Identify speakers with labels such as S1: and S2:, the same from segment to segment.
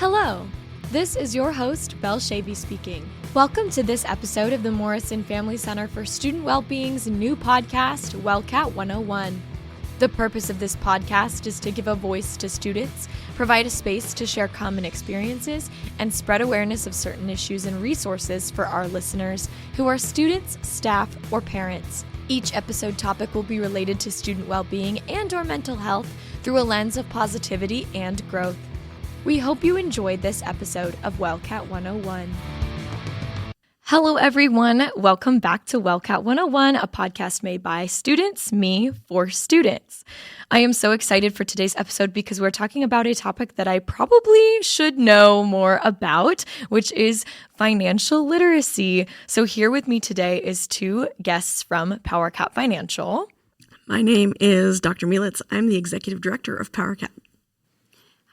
S1: Hello, this is your host, Belle Chavey speaking. Welcome to this episode of the Morrison Family Center for Student Wellbeing's new podcast, WellCat 101. The purpose of this podcast is to give a voice to students, provide a space to share common experiences, and spread awareness of certain issues and resources for our listeners who are students, staff, or parents. Each episode topic will be related to student well-being and/or mental health through a lens of positivity and growth. We hope you enjoyed this episode of WellCat 101. Hello, everyone. Welcome back to WellCat 101, a podcast made by students, me, for students. I am so excited for today's episode because we're talking about a topic that I probably should know more about, which is financial literacy. So here with me today is two guests from Powercat Financial.
S2: My name is Dr. Mielitz. I'm the Executive Director of Powercat.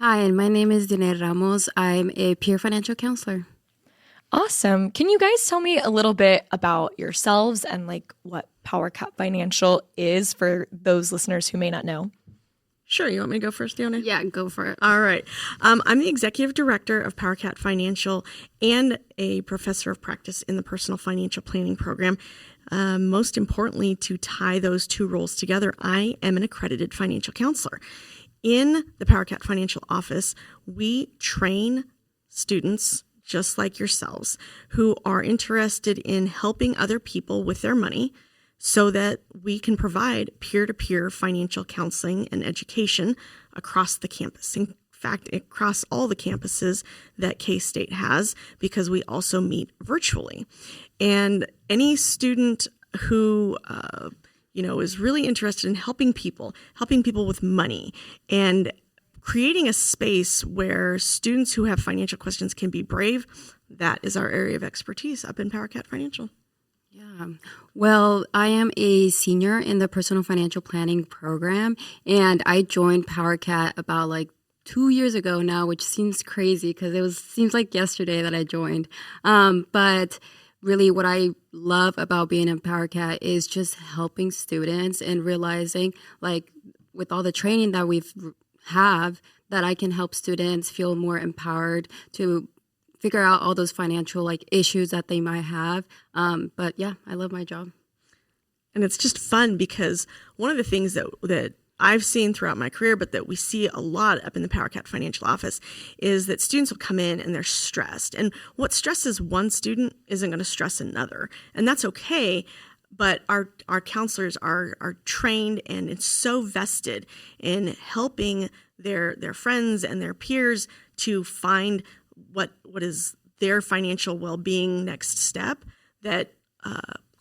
S3: Hi, and my name is Dione Ramos. I'm a peer financial counselor.
S1: Awesome. Can you guys tell me a little bit about yourselves and what Powercat Financial is for those listeners who may not know?
S2: Sure. You want me to go first, Dione?
S3: Yeah, go for it.
S2: All right. I'm the Executive Director of Powercat Financial and a professor of practice in the Personal Financial Planning Program. Most importantly, to tie those two roles together, I am an accredited financial counselor. In the Powercat Financial Office, we train students just like yourselves who are interested in helping other people with their money so that we can provide peer-to-peer financial counseling and education across the campus. In fact, across all the campuses that K-State has, because we also meet virtually. And any student who is really interested in helping people with money and creating a space where students who have financial questions can be brave, that is our area of expertise up in Powercat Financial.
S3: Yeah. Well, I am a senior in the Personal Financial Planning Program, and I joined Powercat about 2 years ago now, which seems crazy because seems like yesterday that I joined. But really what I love about being in Powercat is just helping students and realizing with all the training that we've have that I can help students feel more empowered to figure out all those financial issues that they might have. But yeah, I love my job.
S2: And it's just fun because one of the things that I've seen throughout my career, but that we see a lot up in the Powercat Financial Office, is that students will come in and they're stressed. And what stresses one student isn't going to stress another. And that's okay. But our counselors are trained and it's so vested in helping their friends and their peers to find what is their financial well-being next step, that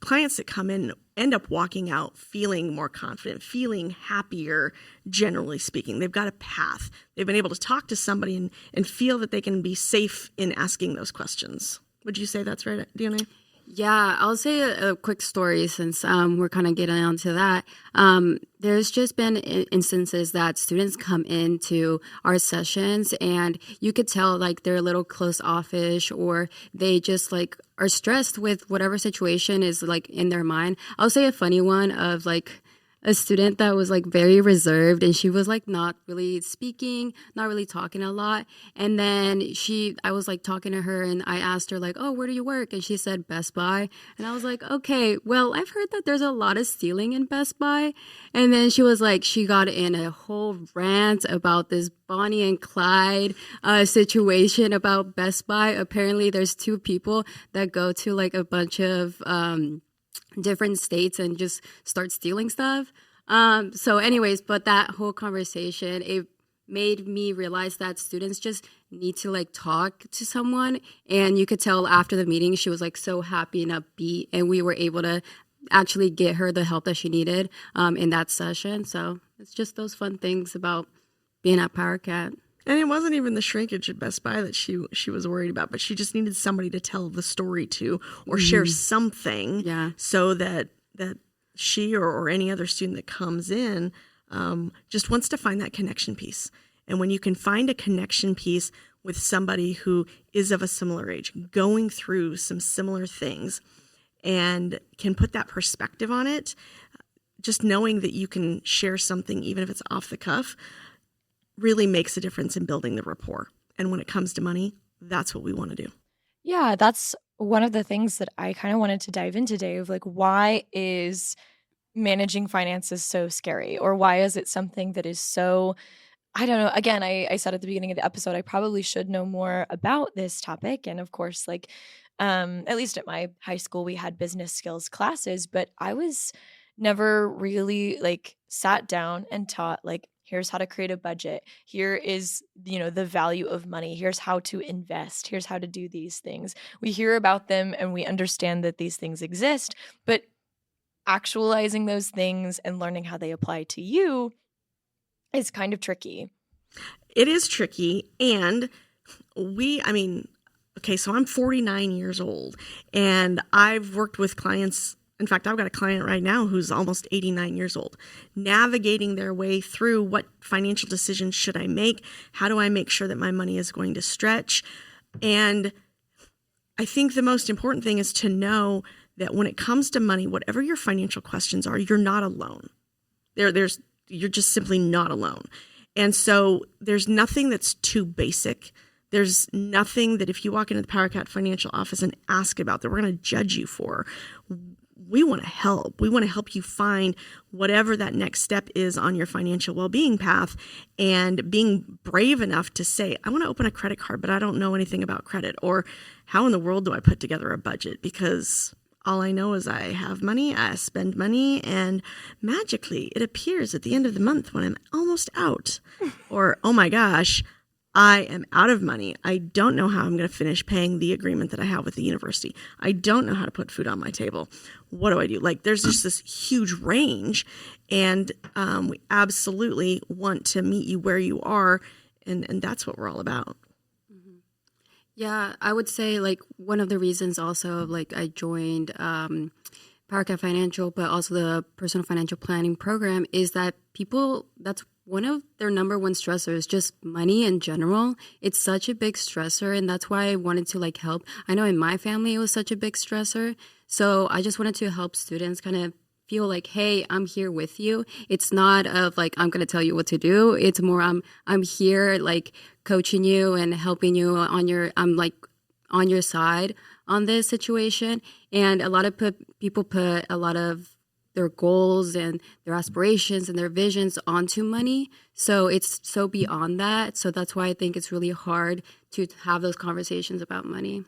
S2: clients that come in end up walking out feeling more confident, feeling happier, generally speaking. They've got a path. They've been able to talk to somebody and feel that they can be safe in asking those questions. Would you say that's right, Dione?
S3: Yeah, I'll say a quick story since we're kind of getting onto that. There's just been instances that students come into our sessions and you could tell they're a little close offish, or they just are stressed with whatever situation is in their mind. I'll say a funny one of a student that was very reserved, and she was not really speaking, not really talking a lot. And then I was talking to her, and I asked her oh, where do you work? And she said Best Buy. And I was okay, well, I've heard that there's a lot of stealing in Best Buy. And then she was she got in a whole rant about this Bonnie and Clyde situation about Best Buy. Apparently there's two people that go to a bunch of different states and just start stealing stuff. So anyways, but that whole conversation, it made me realize that students just need to talk to someone. And you could tell after the meeting, she was so happy and upbeat, and we were able to actually get her the help that she needed in that session. So it's just those fun things about being at Powercat.
S2: And it wasn't even the shrinkage at Best Buy that she was worried about, but she just needed somebody to tell the story to, or share something, so that she or any other student that comes in just wants to find that connection piece. And when you can find a connection piece with somebody who is of a similar age, going through some similar things, and can put that perspective on it, just knowing that you can share something, even if it's off the cuff, really makes a difference in building the rapport. And when it comes to money, that's what we want to do.
S1: Yeah, that's one of the things that I kind of wanted to dive into today of like, why is managing finances so scary? Or why is it something that is so, I don't know. Again, I said at the beginning of the episode, I probably should know more about this topic. And of course, like, at least at my high school, we had business skills classes, but I was never really like sat down and taught like, here's how to create a budget. Here is, the value of money. Here's how to invest. Here's how to do these things. We hear about them and we understand that these things exist, but actualizing those things and learning how they apply to you is kind of tricky.
S2: It is tricky. And okay, so I'm 49 years old and I've worked with clients. In fact, I've got a client right now who's almost 89 years old, navigating their way through what financial decisions should I make? How do I make sure that my money is going to stretch? And I think the most important thing is to know that when it comes to money, whatever your financial questions are, you're not alone. You're just simply not alone. And so there's nothing that's too basic. There's nothing that if you walk into the Powercat financial office and ask about that we're going to judge you for. We want to help. We want to help you find whatever that next step is on your financial well-being path, and being brave enough to say, I want to open a credit card, but I don't know anything about credit, or how in the world do I put together a budget? Because all I know is I have money, I spend money, and magically it appears at the end of the month when I'm almost out. Or, oh my gosh, I am out of money. I don't know how I'm going to finish paying the agreement that I have with the university. I don't know how to put food on my table. What do I do? Like, there's just this huge range, and we absolutely want to meet you where you are, and that's what we're all about.
S3: Yeah, I would say like one of the reasons also like I joined Powercat Financial, but also the personal financial planning program, is that that's one of their number one stressors, just money in general. It's such a big stressor, and that's why I wanted to like help. I know in my family it was such a big stressor, so I just wanted to help students kind of feel like, hey, I'm here with you. It's not of like I'm going to tell you what to do. It's more I'm here like coaching you and helping you I'm like on your side on this situation. And a lot of people put a lot of their goals and their aspirations and their visions onto money. So it's so beyond that. So that's why I think it's really hard to have those conversations about money.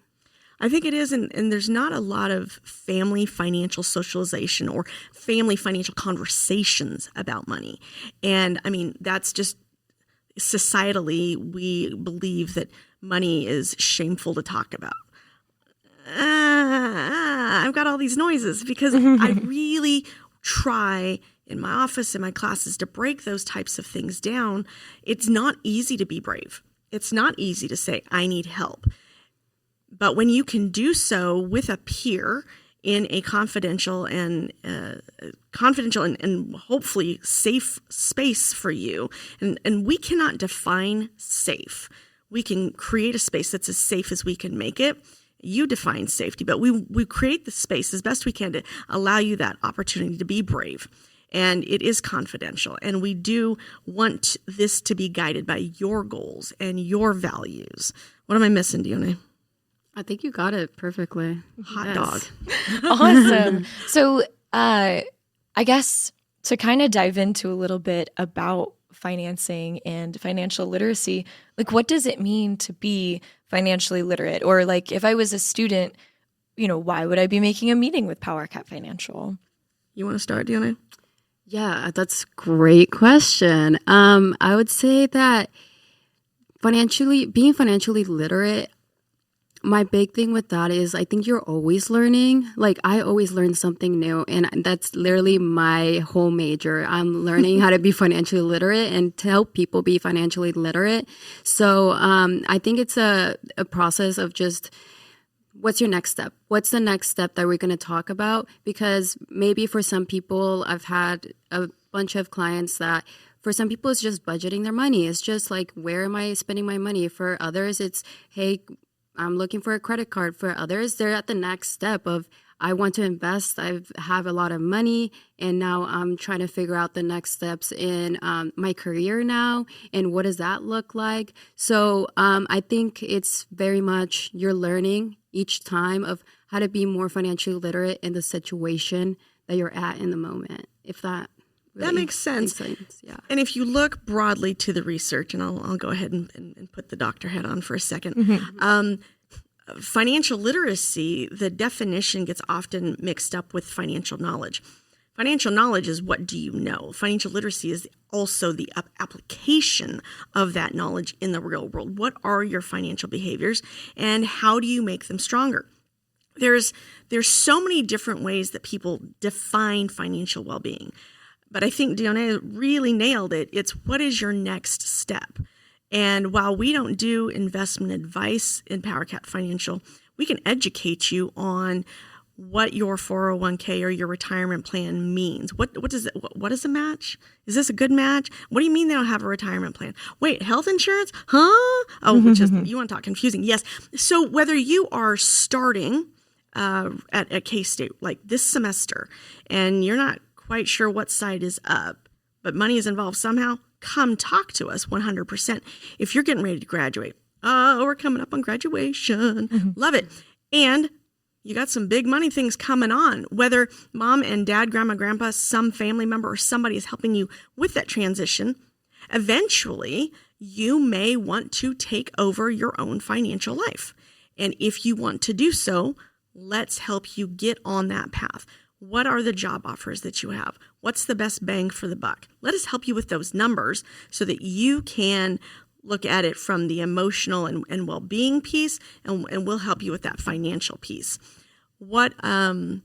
S2: I think it is, and there's not a lot of family financial socialization or family financial conversations about money. And I mean, that's just societally, we believe that money is shameful to talk about. I've got all these noises because I really try in my office, in my classes, to break those types of things down. It's not easy to be brave. It's not easy to say, I need help. But when you can do so with a peer in a confidential and hopefully safe space for you, and we cannot define safe. We can create a space that's as safe as we can make it. You define safety, but we create the space as best we can to allow you that opportunity to be brave. And it is confidential. And we do want this to be guided by your goals and your values. What am I missing, Dione?
S3: I think you got it perfectly.
S2: Hot dog.
S1: Awesome. So I guess to kind of dive into a little bit about financing and financial literacy, like what does it mean to be financially literate? Or like if I was a student, why would I be making a meeting with Powercat Financial?
S2: You want to start, Dione?
S3: Yeah, that's a great question. I would say that being financially literate, my big thing with that is I think you're always learning. Like I always learn something new, and that's literally my whole major. I'm learning how to be financially literate and to help people be financially literate. So I think it's a process of just what's your next step? What's the next step that we're going to talk about? Because maybe for some people, I've had a bunch of clients that for some people, it's just budgeting their money. It's just like, where am I spending my money? For others, it's, hey, I'm looking for a credit card. For others, they're at the next step of, I want to invest. I have a lot of money, and now I'm trying to figure out the next steps in my career now, and what does that look like? So I think it's very much you're learning each time of how to be more financially literate in the situation that you're at in the moment, if that really
S2: that makes sense.
S3: Yeah.
S2: And if you look broadly to the research, and I'll go ahead and put the doctor hat on for a second, financial literacy, the definition gets often mixed up with financial knowledge. Financial knowledge is what do you know? Financial literacy is also the application of that knowledge in the real world. What are your financial behaviors and how do you make them stronger? There's so many different ways that people define financial well-being. But I think Dione really nailed it. It's what is your next step? And while we don't do investment advice in Powercat Financial, we can educate you on what your 401k or your retirement plan means. What does it? What is a match? Is this a good match? What do you mean they don't have a retirement plan? Wait, health insurance? Huh? Oh, which is, you want to talk confusing. Yes. So whether you are starting at K-State like this semester and you're not quite sure what side is up, but money is involved somehow, come talk to us 100%. If you're getting ready to graduate, we're coming up on graduation. Love it. And you got some big money things coming on, whether mom and dad, grandma, grandpa, some family member, or somebody is helping you with that transition. Eventually, you may want to take over your own financial life. And if you want to do so, let's help you get on that path. What are the job offers that you have? What's the best bang for the buck? Let us help you with those numbers so that you can look at it from the emotional and well-being piece, and we'll help you with that financial piece. What's it going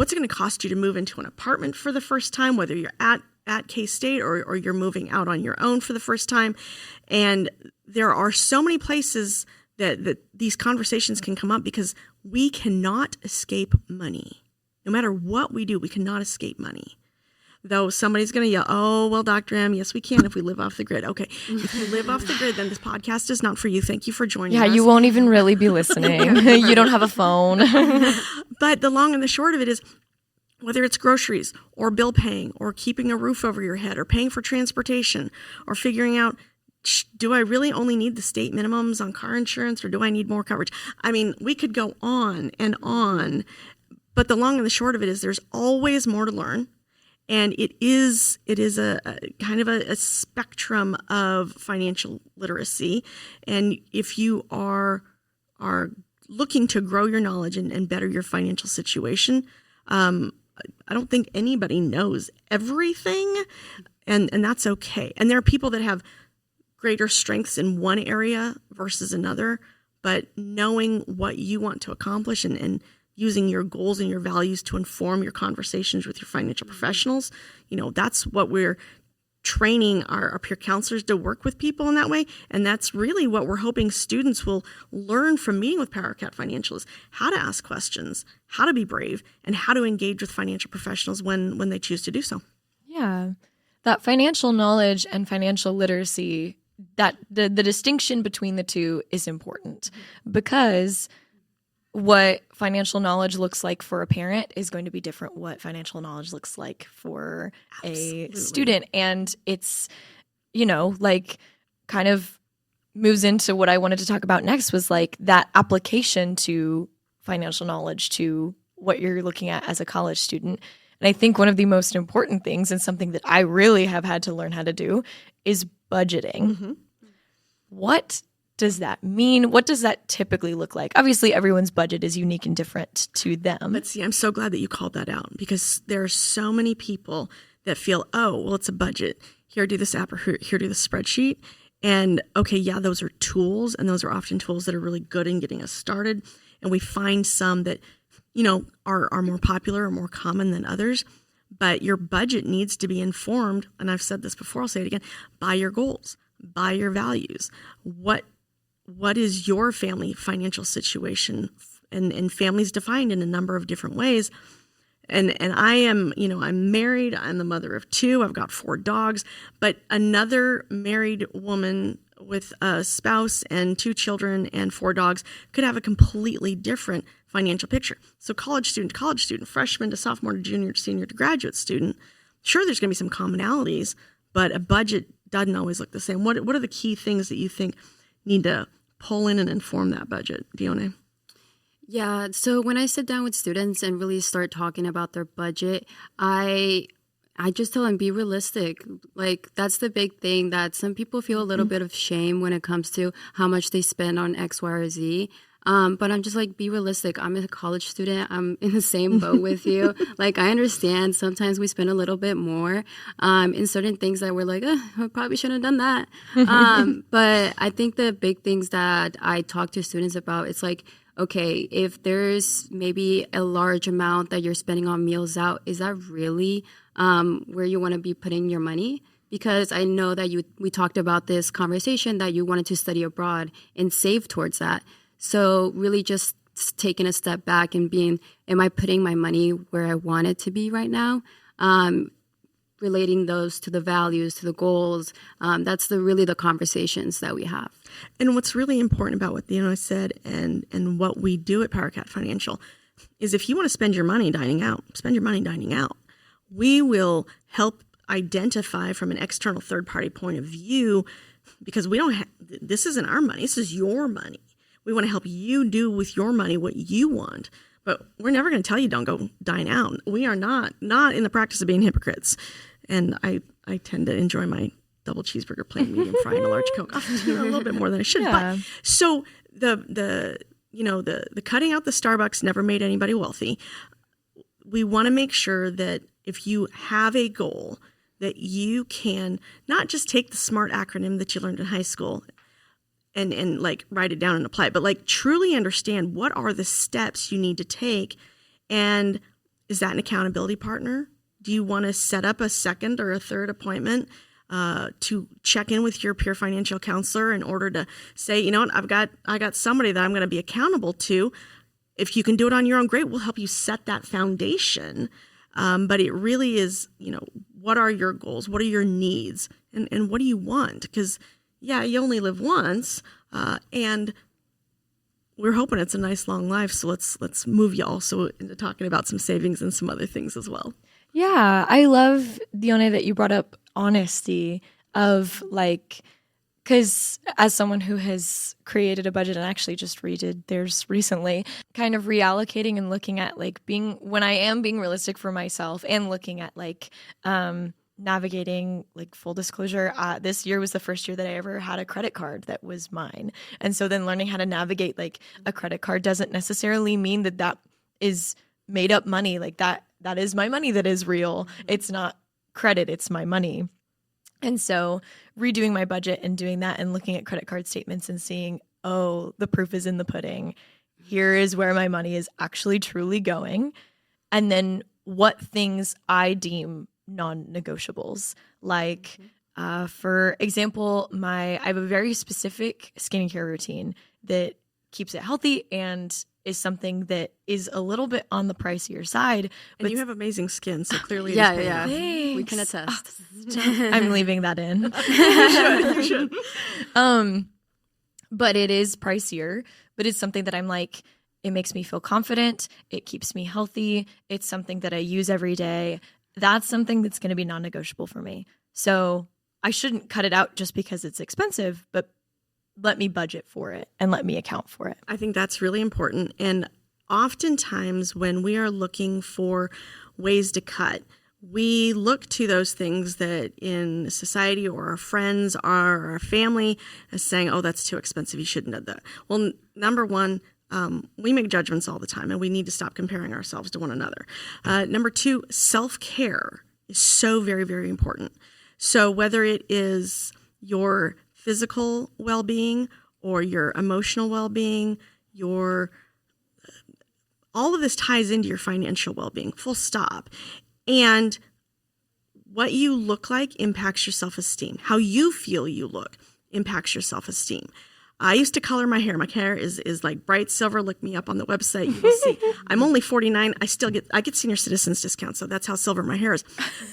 S2: to cost you to move into an apartment for the first time, whether you're at K-State or you're moving out on your own for the first time? And there are so many places that these conversations can come up because we cannot escape money. No matter what we do, we cannot escape money. Though somebody's going to yell, oh, well, Dr. M, yes, we can if we live off the grid. Okay, if you live off the grid, then this podcast is not for you. Thank you for joining us.
S1: Yeah, you won't even really be listening. You don't have a phone.
S2: But the long and the short of it is, whether it's groceries or bill paying or keeping a roof over your head or paying for transportation or figuring out, do I really only need the state minimums on car insurance or do I need more coverage? I mean, we could go on and on. But the long and the short of it is there's always more to learn. And it is a kind of a spectrum of financial literacy. And if you are looking to grow your knowledge and better your financial situation, I don't think anybody knows everything, and that's okay. And there are people that have greater strengths in one area versus another, but knowing what you want to accomplish and using your goals and your values to inform your conversations with your financial professionals. That's what we're training our peer counselors to work with people in that way. And that's really what we're hoping students will learn from meeting with Powercat Financial is how to ask questions, how to be brave, and how to engage with financial professionals when they choose to do so.
S1: Yeah. That financial knowledge and financial literacy, that the distinction between the two is important because what financial knowledge looks like for a parent is going to be different what financial knowledge looks like for a student. And it's, kind of moves into what I wanted to talk about next was like that application to financial knowledge to what you're looking at as a college student. And I think one of the most important things and something that I really have had to learn how to do is budgeting. Mm-hmm. What does that mean? What does that typically look like? Obviously, everyone's budget is unique and different to them.
S2: But see, I'm so glad that you called that out because there are so many people that feel, oh, well, it's a budget. Here, do this app or here, do the spreadsheet. And okay, yeah, those are tools, and those are often tools that are really good in getting us started. And we find some that, are more popular or more common than others. But your budget needs to be informed, and I've said this before, I'll say it again, by your goals, by your values. What is your family financial situation? And family's defined in a number of different ways. And I am, I'm married. I'm the mother of 2. I've got 4 dogs. But another married woman with a spouse and 2 children and 4 dogs could have a completely different financial picture. So college student, freshman to sophomore to junior to senior to graduate student, sure, there's going to be some commonalities, but a budget doesn't always look the same. What are the key things that you think need to pull in and inform that budget, Dione?
S3: Yeah, so when I sit down with students and really start talking about their budget, I just tell them, be realistic. Like, that's the big thing, that some people feel a little bit of shame when it comes to how much they spend on X, Y, or Z. But I'm just like, be realistic. I'm a college student. I'm in the same boat with you. Like, I understand sometimes we spend a little bit more in certain things that we're like, I probably shouldn't have done that. But I think the big things that I talk to students about, it's like, okay, if there's maybe a large amount that you're spending on meals out, is that really where you want to be putting your money? Because I know that we talked about this conversation that you wanted to study abroad and save towards that. So really just taking a step back and being, am I putting my money where I want it to be right now? Relating those to the values, to the goals. That's really the conversations that we have.
S2: And what's really important about what Dione said and what we do at Powercat Financial is, if you want to spend your money dining out, spend your money dining out. We will help identify from an external third-party point of view, because we don't this isn't our money, this is your money. We want to help you do with your money what you want, but we're never going to tell you don't go dine out. We are not in the practice of being hypocrites. And I tend to enjoy my double cheeseburger, plain medium fry, and a large Coke. A little bit more than I should.
S1: Yeah.
S2: But so the cutting out the Starbucks never made anybody wealthy. We want to make sure that if you have a goal, that you can not just take the SMART acronym that you learned in high school and like write it down and apply it, but like truly understand what are the steps you need to take. And is that an accountability partner? Do you want to set up a second or a third appointment to check in with your peer financial counselor in order to say, you know what, I got somebody that I'm going to be accountable to. If you can do it on your own, great. We'll help you set that foundation. But it really is, what are your goals? What are your needs? And what do you want? Because, yeah, you only live once, and we're hoping it's a nice long life. So let's move you also into talking about some savings and some other things as well.
S1: Yeah, I love, Dione, that you brought up honesty of like, because as someone who has created a budget and actually just redid theirs recently, kind of reallocating and looking at like when I am being realistic for myself and looking at like navigating, like full disclosure, this year was the first year that I ever had a credit card that was mine. And so then learning how to navigate like a credit card doesn't necessarily mean that is made up money. Like that is my money that is real. It's not credit, it's my money. And so redoing my budget and doing that and looking at credit card statements and seeing, oh, the proof is in the pudding. Here is where my money is actually truly going. And then what things I deem non-negotiables. Like, for example, I have a very specific skincare routine that keeps it healthy and is something that is a little bit on the pricier side. But
S2: And you have amazing skin, so clearly
S3: Yeah.
S1: Thanks.
S3: We can attest.
S1: I'm leaving that in.
S2: you should.
S1: But it is pricier, but it's something that I'm like, it makes me feel confident. It keeps me healthy. It's something that I use every day. That's something that's going to be non-negotiable for me. So I shouldn't cut it out just because it's expensive, but let me budget for it and let me account for it.
S2: I think that's really important. And oftentimes when we are looking for ways to cut, we look to those things that in society or our friends or our family as saying, oh, that's too expensive, you shouldn't have that. Well, number one, we make judgments all the time, and we need to stop comparing ourselves to one another. Number two, self-care is so very, very important. So whether it is your physical well-being or your emotional well-being, all of this ties into your financial well-being, full stop. And what you look like impacts your self-esteem. How you feel you look impacts your self-esteem. I used to color my hair. My hair is like bright silver. Look me up on the website. You will see. I'm only 49. I get senior citizens discount, so that's how silver my hair is.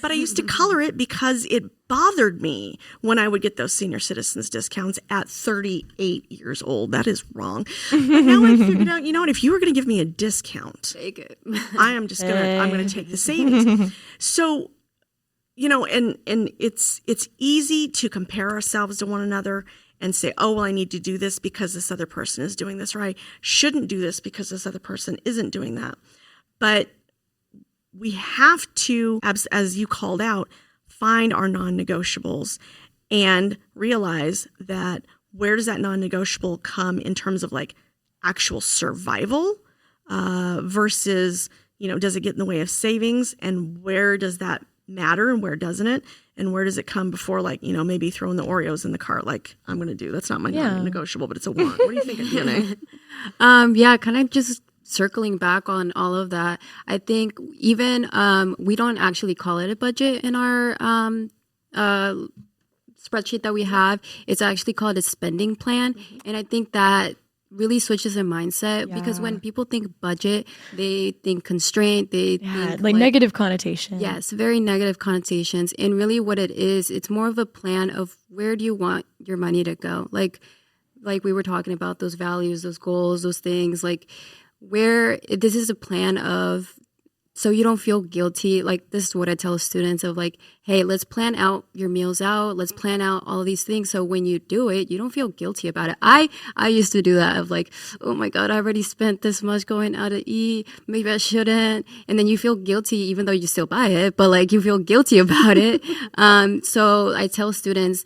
S2: But I used to color it because it bothered me when I would get those senior citizens discounts at 38 years old. That is wrong. But now I figured out, you know what? If you were going to give me a discount,
S3: take it.
S2: I'm going to take the savings. So, you know, and it's easy to compare ourselves to one another and say, oh, well, I need to do this because this other person is doing this, or I shouldn't do this because this other person isn't doing that. But we have to, as you called out, find our non-negotiables and realize that where does that non-negotiable come in terms of like actual survival versus, you know, does it get in the way of savings, and where does that matter and where doesn't it? And where does it come before, like, you know, maybe throwing the Oreos in the cart like I'm going to do? That's not my non-negotiable, but it's a want. What do you think of Dione?
S3: Yeah, kind of just circling back on all of that. I think even we don't actually call it a budget in our spreadsheet that we have. It's actually called a spending plan. And I think that really switches their mindset because when people think budget, they think constraint, they think
S1: like negative connotation.
S3: Yes, very negative connotations. And really what it is, it's more of a plan of where do you want your money to go? Like we were talking about those values, those goals, those things, like where this is a plan of, so you don't feel guilty. Like this is what I tell students of like, hey, let's plan out your meals out. Let's plan out all of these things. So when you do it, you don't feel guilty about it. I used to do that of like, oh my God, I already spent this much going out to eat. Maybe I shouldn't. And then you feel guilty even though you still buy it, but like you feel guilty about it. So I tell students,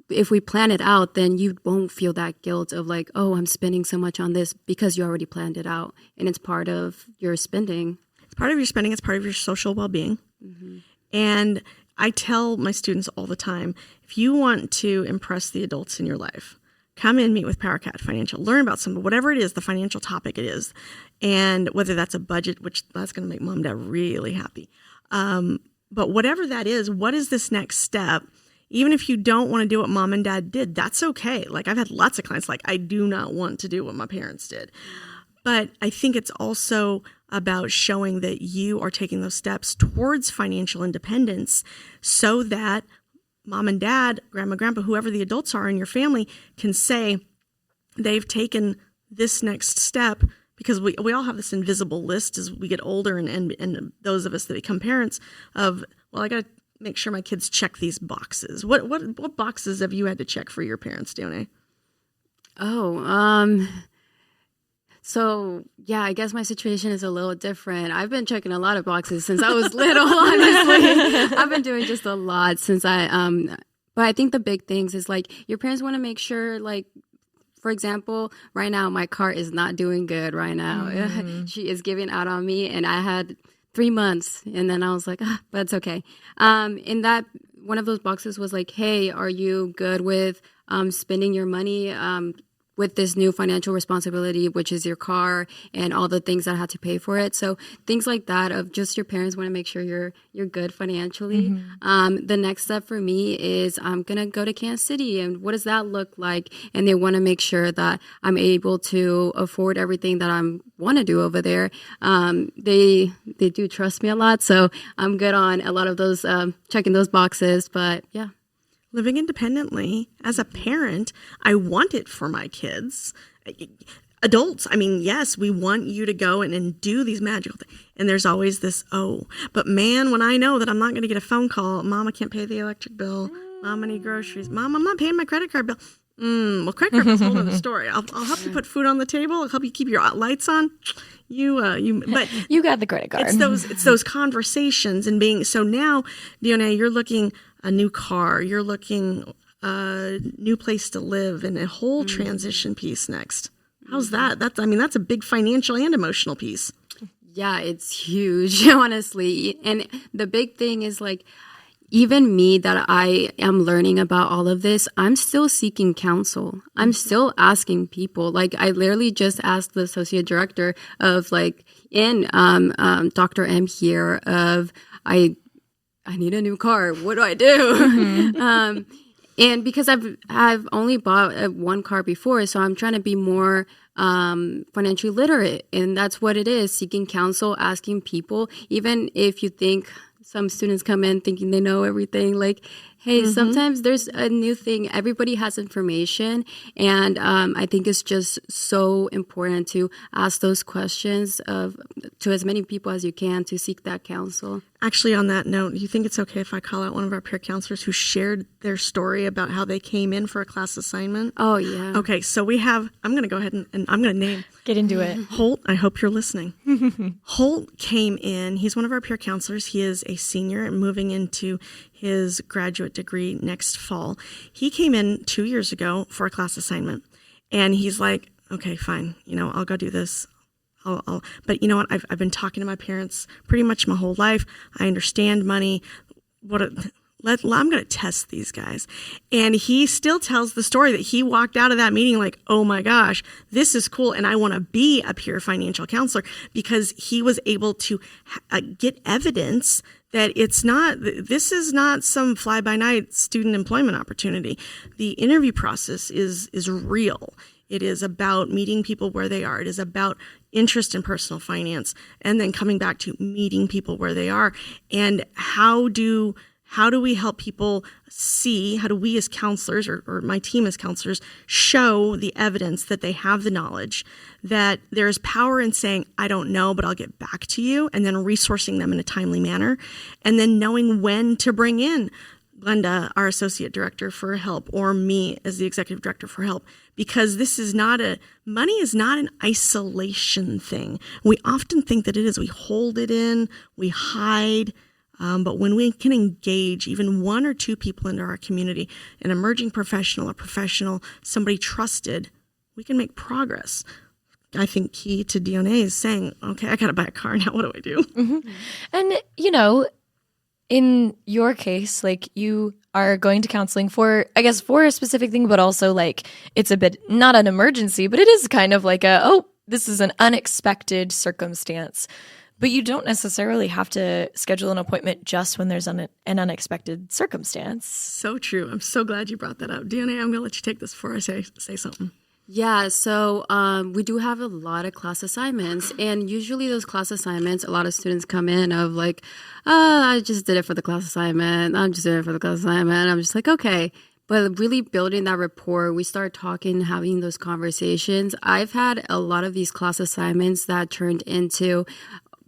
S3: if we plan it out, then you won't feel that guilt of like, oh, I'm spending so much on this because you already planned it out. And it's part of your spending.
S2: It's part of your spending. It's part of your social well-being. Mm-hmm. And I tell my students all the time, if you want to impress the adults in your life, come and meet with Powercat Financial. Learn about whatever it is, the financial topic it is. And whether that's a budget, which that's going to make mom and dad really happy. But whatever that is, what is this next step? Even if you don't want to do what mom and dad did, that's okay. Like I've had lots of clients like, I do not want to do what my parents did. But I think it's also about showing that you are taking those steps towards financial independence so that mom and dad, grandma, grandpa, whoever the adults are in your family can say they've taken this next step, because we all have this invisible list as we get older and those of us that become parents of, well, I got to make sure my kids check these boxes. What boxes have you had to check for your parents, Dione?
S3: So yeah, I guess my situation is a little different. I've been checking a lot of boxes since I was little, honestly. I've been doing just a lot since but I think the big things is like your parents want to make sure, like, for example, right now my car is not doing good right now. Mm-hmm. She is giving out on me, and I had 3 months, and then I was like, but it's okay. In that, one of those boxes was like, hey, are you good with spending your money with this new financial responsibility, which is your car and all the things that I had to pay for it? So things like that of just your parents want to make sure you're good financially. Mm-hmm. The next step for me is I'm going to go to Kansas City, and what does that look like? And they want to make sure that I'm able to afford everything that I want to do over there. They do trust me a lot, so I'm good on a lot of those, checking those boxes, but yeah.
S2: Living independently as a parent, I want it for my kids. Adults, I mean, yes, we want you to go and do these magical things. And there's always this, but man, when I know that I'm not going to get a phone call, Mama can't pay the electric bill, Mom, I need groceries, Mom, I'm not paying my credit card bill. Well, credit card bill's a whole other story. I'll help you put food on the table. I'll help you keep your lights on. But
S1: you got the credit card.
S2: It's those conversations and being, so now, Dione, you're looking a new car, you're looking a new place to live, and a whole transition piece next. How's that? That's a big financial and emotional piece.
S3: Yeah, it's huge, honestly. And the big thing is like, even me that I am learning about all of this, I'm still seeking counsel. I'm still asking people. Like I literally just asked the associate director of like in Dr. M here of I need a new car. What do I do? And because I've only bought one car before, so I'm trying to be more financially literate, and that's what it is: seeking counsel, asking people. Even if you think some students come in thinking they know everything, like, hey, sometimes there's a new thing. Everybody has information, and I think it's just so important to ask those questions to as many people as you can to seek that counsel.
S2: Actually, on that note, do you think it's okay if I call out one of our peer counselors who shared their story about how they came in for a class assignment?
S3: Oh, yeah.
S2: Okay, so I'm going to go ahead and I'm going to name.
S1: Get into it.
S2: Holt, I hope you're listening. Holt came in. He's one of our peer counselors. He is a senior and moving into his graduate degree next fall. He came in 2 years ago for a class assignment, and he's like, okay, fine, I'll go do this. But you know what? I've been talking to my parents pretty much my whole life. I understand money. I'm going to test these guys. And he still tells the story that he walked out of that meeting like, oh my gosh, this is cool. And I want to be a peer financial counselor, because he was able to get evidence that this is not some fly-by-night student employment opportunity. The interview process is real. It is about meeting people where they are. It is about interest in personal finance, and then coming back to meeting people where they are. And how do we help people see, how do we as counselors, or my team as counselors, show the evidence that they have the knowledge, that there's power in saying, I don't know, but I'll get back to you, and then resourcing them in a timely manner, and then knowing when to bring in Glenda, our associate director, for help, or me as the executive director for help, because money is not an isolation thing. We often think that it is. We hold it in, we hide, but when we can engage even one or two people into our community, an emerging professional, a professional, somebody trusted, we can make progress. I think key to Dione is saying, okay, I got to buy a car now. What do I do?
S1: Mm-hmm. And, in your case, like, you are going to counseling for a specific thing, but also like it's a bit not an emergency, but it is kind of like this is an unexpected circumstance. But you don't necessarily have to schedule an appointment just when there's an unexpected circumstance.
S2: So true. I'm so glad you brought that up. Dione, I'm going to let you take this before I say something.
S3: Yeah, so we do have a lot of class assignments, and usually those class assignments, a lot of students come in of like, I just did it for the class assignment. I'm just doing it for the class assignment. I'm just like, okay. But really building that rapport, we start talking, having those conversations. I've had a lot of these class assignments that turned into,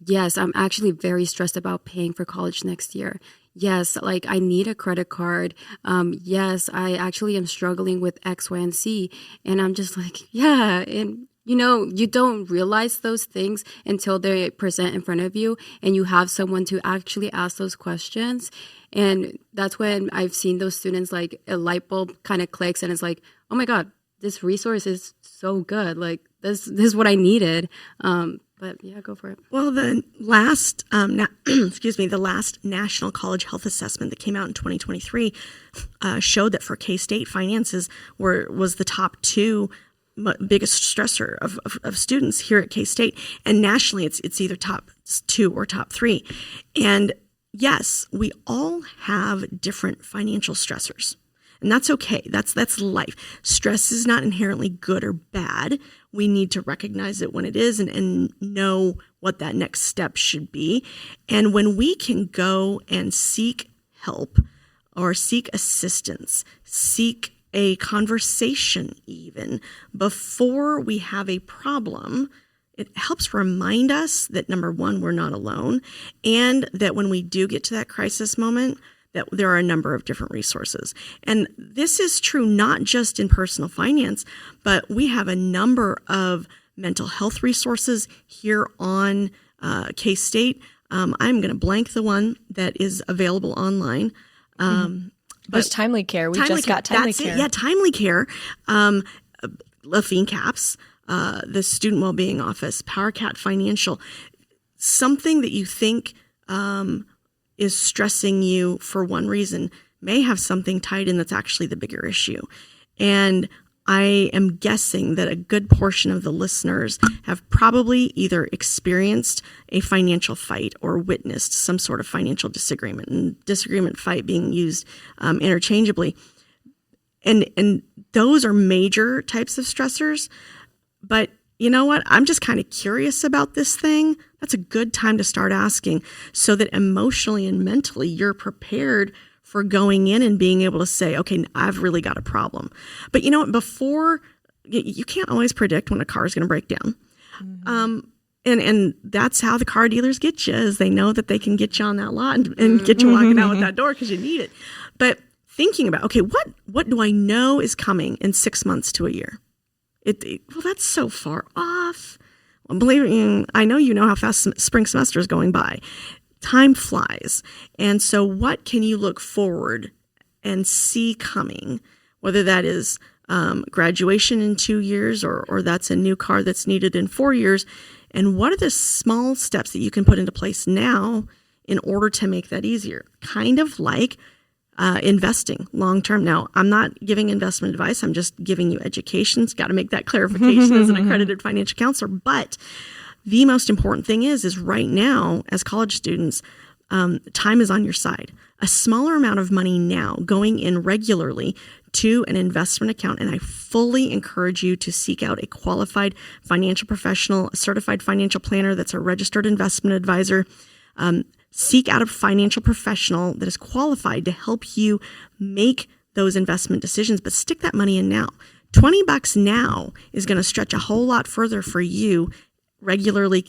S3: yes, I'm actually very stressed about paying for college next year. Yes, like I need a credit card. Yes, I actually am struggling with X, Y, and Z. And I'm just like, yeah. And, you don't realize those things until they present in front of you and you have someone to actually ask those questions. And that's when I've seen those students, like a light bulb kind of clicks and it's like, oh my God, this resource is so good. Like this is what I needed. But yeah, go for it.
S2: Well, the last, the last National College Health Assessment that came out in 2023 showed that for K-State, finances was the top two biggest stressor of students here at K-State, and nationally, it's either top two or top three. And yes, we all have different financial stressors. And that's okay. That's life. Stress is not inherently good or bad. We need to recognize it when it is and know what that next step should be. And when we can go and seek help or seek assistance, seek a conversation even before we have a problem, it helps remind us that, number one, we're not alone, and that when we do get to that crisis moment, that there are a number of different resources. And this is true not just in personal finance, but we have a number of mental health resources here on K-State. I'm going to blank the one that is available online.
S1: There's Timely Care. We just got Timely Care.
S2: Yeah, Timely Care. Lafine Caps, the Student Wellbeing Office, Powercat Financial. Something that you think is stressing you for one reason may have something tied in that's actually the bigger issue. And I am guessing that a good portion of the listeners have probably either experienced a financial fight or witnessed some sort of financial disagreement, and disagreement, fight being used interchangeably. And those are major types of stressors. But you know what? I'm just kind of curious about this thing. That's a good time to start asking so that emotionally and mentally you're prepared for going in and being able to say, okay, I've really got a problem. But you know what? Before, you can't always predict when a car is going to break down. And that's how the car dealers get you, is they know that they can get you on that lot and get you walking out with that door because you need it. But thinking about, okay, what do I know is coming in 6 months to a year? Well, that's so far off. Well, believe me, I know you know how fast spring semester is going by. Time flies. And so what can you look forward and see coming, whether that is graduation in 2 years or that's a new car that's needed in 4 years? And what are the small steps that you can put into place now in order to make that easier? Kind of like investing long term. Now, I'm not giving investment advice. I'm just giving you education. It's got to make that clarification as an accredited financial counselor. But the most important thing is right now, as college students, time is on your side. A smaller amount of money now going in regularly to an investment account, and I fully encourage you to seek out a qualified financial professional, a certified financial planner that's a registered investment advisor. Seek out a financial professional that is qualified to help you make those investment decisions, but stick that money in now. $20 now is going to stretch a whole lot further for you regularly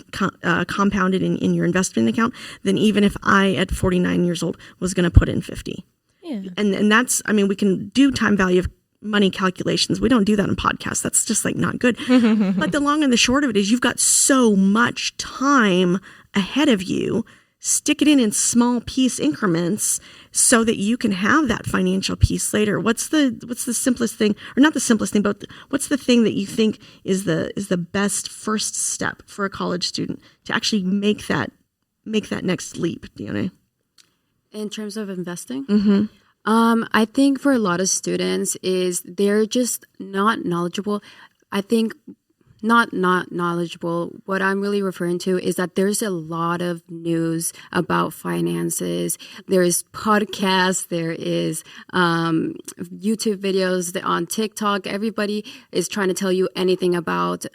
S2: compounded in your investment account than even if I, at 49 years old, was going to put in 50. Yeah. And that's, I mean, we can do time value of money calculations. We don't do that in podcasts. That's just like not good. But the long and the short of it is you've got so much time ahead of you. Stick it in small piece increments so that you can have that financial piece later. What's the simplest thing, or not the simplest thing, but what's the thing that you think is the best first step for a college student to actually make that next leap, Dione?
S3: In terms of investing? I think for a lot of students is they're just not knowledgeable. I think not knowledgeable. What I'm really referring to is that there's a lot of news about finances. There's podcasts. There is YouTube videos on TikTok. Everybody is trying to tell you anything about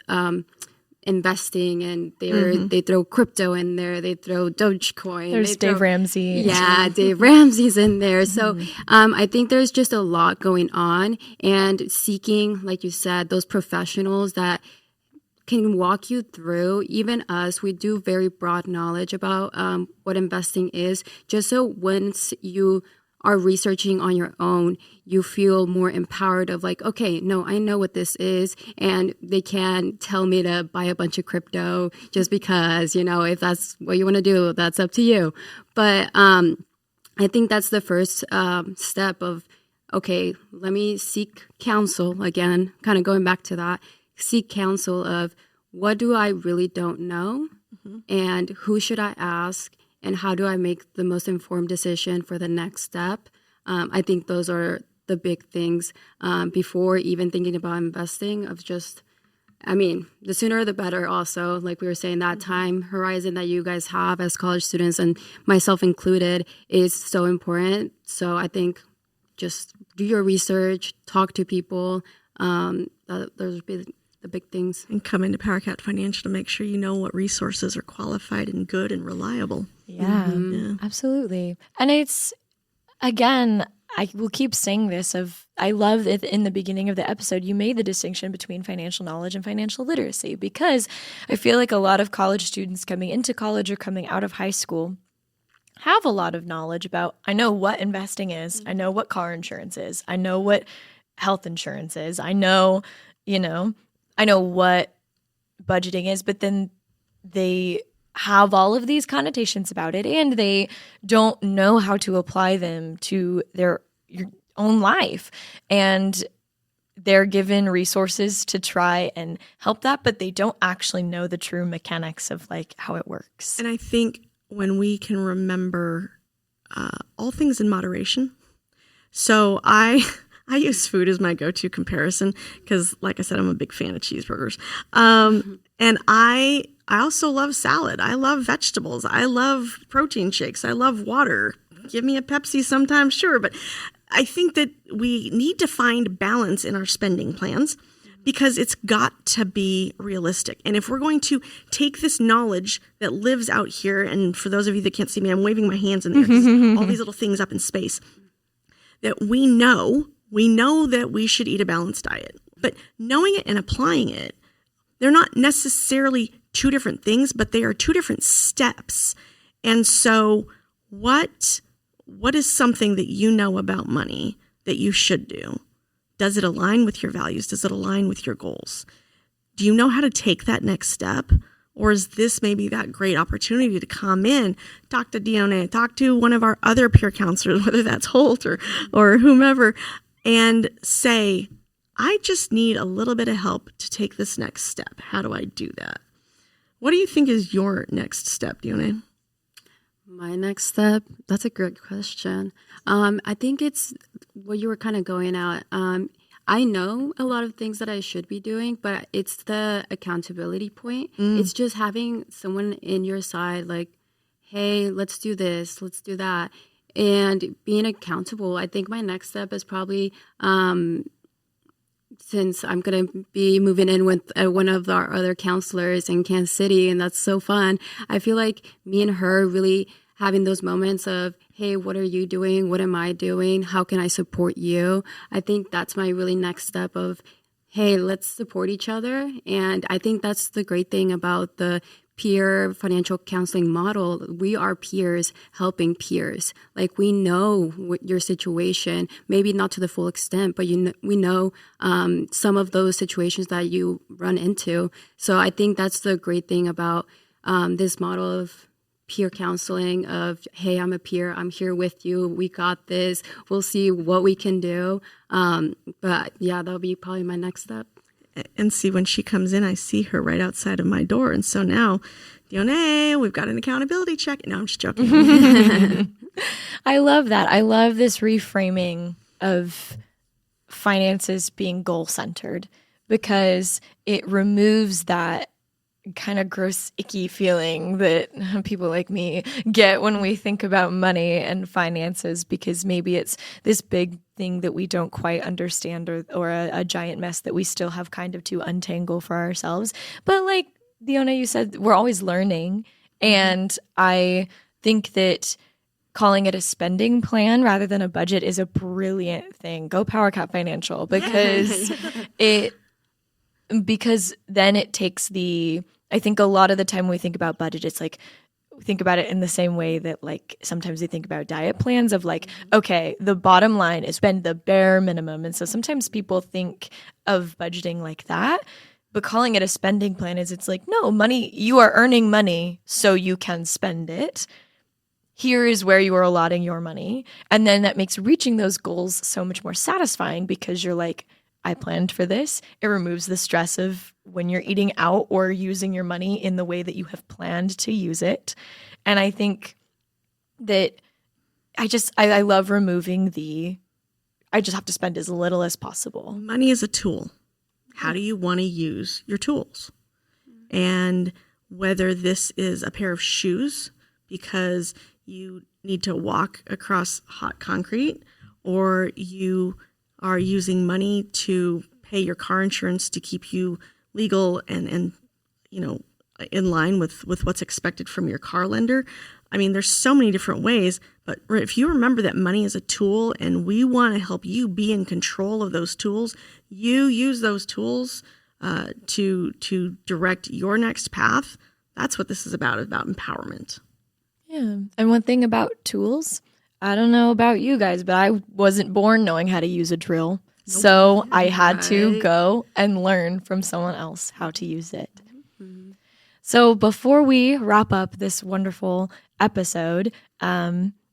S3: investing, and they throw crypto in there. They throw Dogecoin.
S1: There's Dave Ramsey.
S3: Yeah, Dave Ramsey's in there. So I think there's just a lot going on, and seeking, like you said, those professionals that can walk you through. Even us, we do very broad knowledge about what investing is, just so once you are researching on your own, you feel more empowered of like, okay, no, I know what this is, and they can tell me to buy a bunch of crypto just because, if that's what you want to do, that's up to you. But I think that's the first step of, okay, let me seek counsel again, kind of going back to that. Seek counsel of what do I really don't know, and who should I ask, and how do I make the most informed decision for the next step. I think those are the big things before even thinking about investing. Of just, the sooner the better. Also, like we were saying, that time horizon that you guys have as college students, and myself included, is so important. So I think just do your research, talk to people. Those would be the big things.
S2: And come into Powercat Financial to make sure you know what resources are qualified and good and reliable.
S1: Yeah, absolutely. And it's, again, I will keep saying this, I love that in the beginning of the episode, you made the distinction between financial knowledge and financial literacy, because I feel like a lot of college students coming into college or coming out of high school have a lot of knowledge about, I know what investing is, I know what car insurance is, I know what health insurance is, I know what budgeting is, but then they have all of these connotations about it, and they don't know how to apply them to your own life. And they're given resources to try and help that, but they don't actually know the true mechanics of like how it works.
S2: And I think when we can remember all things in moderation. So I use food as my go-to comparison because, like I said, I'm a big fan of cheeseburgers. And I also love salad. I love vegetables. I love protein shakes. I love water. Give me a Pepsi sometimes, sure. But I think that we need to find balance in our spending plans because it's got to be realistic. And if we're going to take this knowledge that lives out here, and for those of you that can't see me, I'm waving my hands in the air, 'cause all these little things up in space, that we know that we should eat a balanced diet. But knowing it and applying it, they're not necessarily two different things, but they are two different steps. And so what is something that you know about money that you should do? Does it align with your values? Does it align with your goals? Do you know how to take that next step? Or is this maybe that great opportunity to come in, talk to Dione, talk to one of our other peer counselors, whether that's Holt or whomever, and say, I just need a little bit of help to take this next step. How do I do that? What do you think is your next step, Dione?
S3: My next step, that's a great question. I think it's what you were kind of going at. I know a lot of things that I should be doing, but it's the accountability point. It's just having someone in your side like, hey, let's do this, let's do that. And being accountable. I think my next step is probably, since I'm going to be moving in with one of our other counselors in Kansas City, and that's so fun. I feel like me and her really having those moments of, hey, what are you doing? What am I doing? How can I support you? I think that's my really next step of, hey, let's support each other. And I think that's the great thing about the peer financial counseling model. We are peers helping peers. Like, we know your situation, maybe not to the full extent, but we know some of those situations that you run into. So I think that's the great thing about this model of peer counseling of, hey, I'm a peer, I'm here with you, we got this, we'll see what we can do. But yeah, that'll be probably my next step.
S2: And see, when she comes in, I see her right outside of my door. And so now, Dione, we've got an accountability check. No, I'm just joking.
S1: I love that. I love this reframing of finances being goal-centered because it removes that kind of gross, icky feeling that people like me get when we think about money and finances, because maybe it's this big thing that we don't quite understand or a giant mess that we still have kind of to untangle for ourselves. But like Dione, you said, we're always learning. And I think that calling it a spending plan rather than a budget is a brilliant thing. Go Powercat Financial, because because then it takes I think a lot of the time when we think about budget, it's like, think about it in the same way that like sometimes we think about diet plans of like, okay, the bottom line is spend the bare minimum. And so sometimes people think of budgeting like that, but calling it a spending plan it's like, no, money, you are earning money so you can spend it. Here is where you are allotting your money. And then that makes reaching those goals so much more satisfying because you're like, I planned for this. It removes the stress of when you're eating out or using your money in the way that you have planned to use it. And I think that I love removing I just have to spend as little as possible.
S2: Money is a tool. How do you want to use your tools? And whether this is a pair of shoes because you need to walk across hot concrete, or you are using money to pay your car insurance to keep you legal and in line with what's expected from your car lender. I mean, there's so many different ways, but if you remember that money is a tool and we want to help you be in control of those tools, you use those tools to direct your next path. That's what this is about empowerment.
S1: Yeah. And one thing about tools, I don't know about you guys, but I wasn't born knowing how to use a drill. Nope. So I had to go and learn from someone else how to use it. Mm-hmm. So before we wrap up this wonderful episode,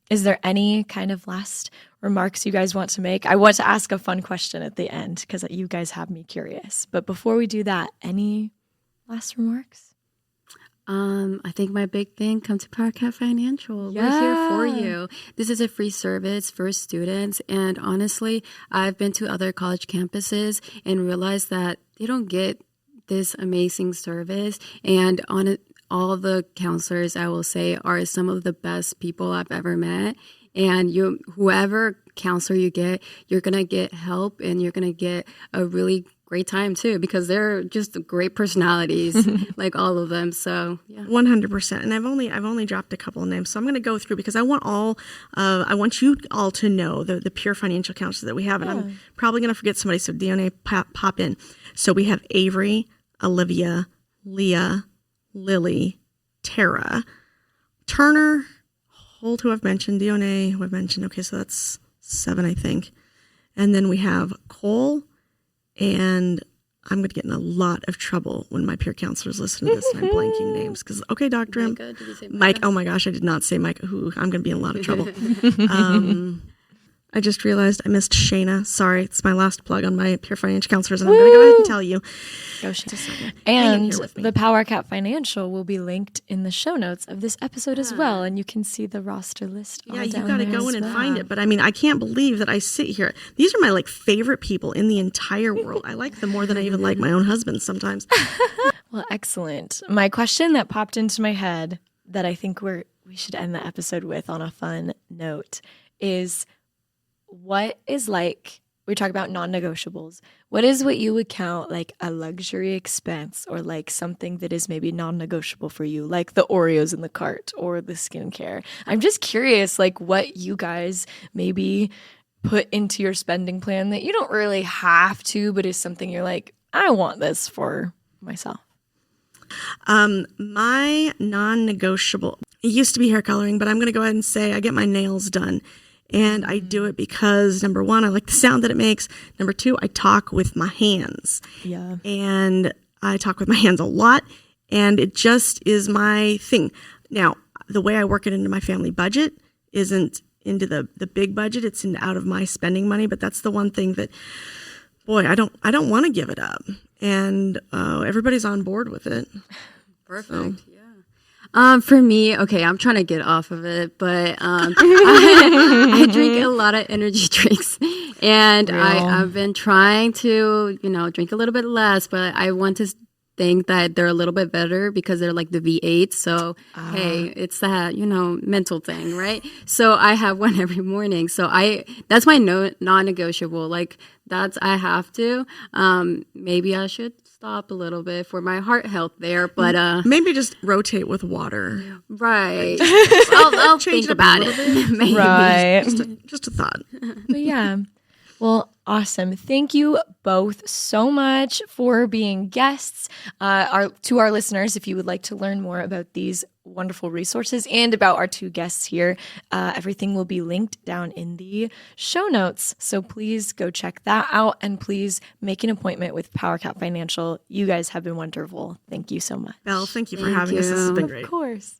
S1: is there any kind of last remarks you guys want to make? I want to ask a fun question at the end because you guys have me curious. But before we do that, any last remarks?
S3: I think my big thing, come to Powercat Financial. Yeah. We're here for you. This is a free service for students. And honestly, I've been to other college campuses and realized that they don't get this amazing service. And all the counselors, I will say, are some of the best people I've ever met. and whoever counselor you get, you're going to get help, and you're going to get a really great time too, because they're just great personalities, like all of them. So yeah,
S2: 100%. And I've only dropped a couple of names, so I'm going to go through because I want you all to know the pure financial counselors that we have, and I'm probably going to forget somebody. So Dione, pop in. So we have Avery, Olivia, Leah, Lily, Tara, Turner, Holt, who I've mentioned, Dione, who I've mentioned. Okay, so that's 7, I think. And then we have Cole, and I'm going to get in a lot of trouble when my peer counselors listen to this and I'm blanking names. Because, okay, Dr.
S3: Micah, did you say Micah?
S2: Mike, oh my gosh, I did not say Mike. Ooh, I'm going to be in a lot of trouble. I just realized I missed Shayna. Sorry, it's my last plug on my peer financial counselors, and I'm going to go ahead and tell you.
S1: Go Shayna. And the Powercat Financial will be linked in the show notes of this episode as well, and you can see the roster list.
S2: Yeah, you got to go in and find it. But I mean, I can't believe that I sit here. These are my favorite people in the entire world. I like them more than I even like my own husband sometimes.
S1: Well, excellent. My question that popped into my head that I think we should end the episode with on a fun note is, what is we talk about non-negotiables. What is what you would count like a luxury expense, or like something that is maybe non-negotiable for you, like the Oreos in the cart or the skincare? I'm just curious, what you guys maybe put into your spending plan that you don't really have to, but is something you're like, I want this for myself.
S2: My non-negotiable, it used to be hair coloring, but I'm going to go ahead and say I get my nails done. And I do it because, number one, I like the sound that it makes. Number two, I talk with my hands.
S1: Yeah.
S2: And I talk with my hands a lot. And it just is my thing. Now, the way I work it into my family budget isn't into the big budget. It's out of my spending money. But that's the one thing that, boy, I don't want to give it up. And everybody's on board with it.
S3: Perfect. So. For me, okay, I'm trying to get off of it, but I drink a lot of energy drinks, and I've been trying to, drink a little bit less, but I want to think that they're a little bit better because they're like the V8. So, hey, it's that, mental thing, right? So I have one every morning. So that's my non-negotiable. I have to. Maybe I should stop a little bit for my heart health there, but
S2: maybe just rotate with water.
S3: Right. I'll think about it. Maybe.
S1: Right.
S2: Just a thought.
S1: But yeah. Well, awesome. Thank you both so much for being guests. To our listeners, if you would like to learn more about these wonderful resources and about our two guests here, everything will be linked down in the show notes. So please go check that out, and please make an appointment with Powercat Financial. You guys have been wonderful. Thank you so much.
S2: Belle, thank you for having us. This has been great.
S1: Of course.